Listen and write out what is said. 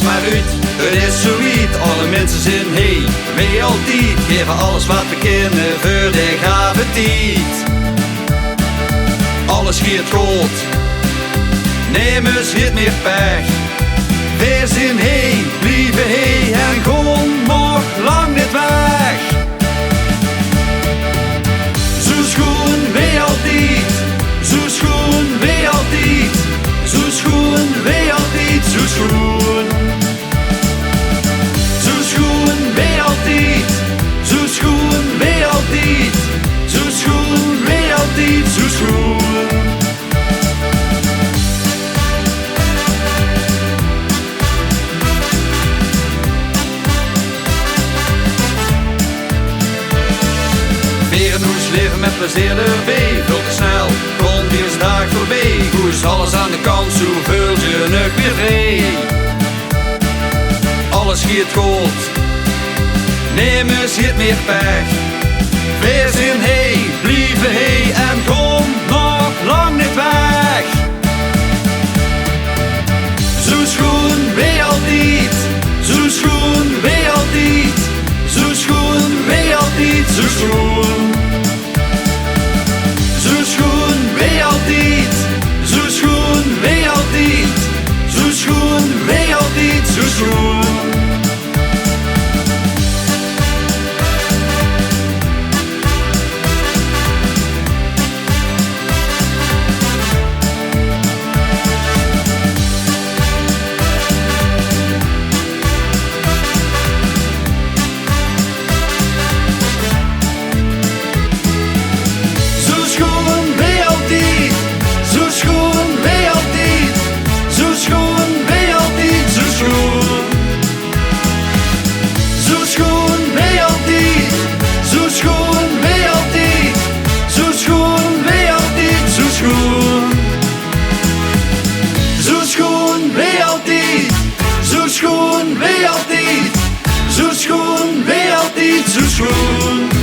maar uit, het is zoiets. Alle mensen zijn hey, wij altijd. Geven alles wat we kunnen voor de gave tijd. Alles gaat goed, nemers het meer pech. Wij zijn hey, blijven hey en gewoon nog lang niet weg. Zo schoon wij altijd, zo schoon wij altijd, zo schoon wij altijd, zo schoon. Zo schoon wij altijd, zo schoon wij altijd, zo schoon wij altijd, zo schoon. Verenhoes leven met plezier erbij, veel te snel, gewoon weer eens dag voorbij. Goes alles aan de kant, zo vul je nog weer vrij. Alles gaat goed, nemers het meer pech. Wij zijn hey, blijven hey en kom nog lang niet weg. Zo schoon wij altijd, zo schoon wij altijd, zo schoon wij altijd, zo schoon. Zo schoon wij altijd, zo schoon wij altijd, zo schoon wij altijd, zo schoon. Zo schoon wij altijd, zo schoon wij altijd, zo schoon.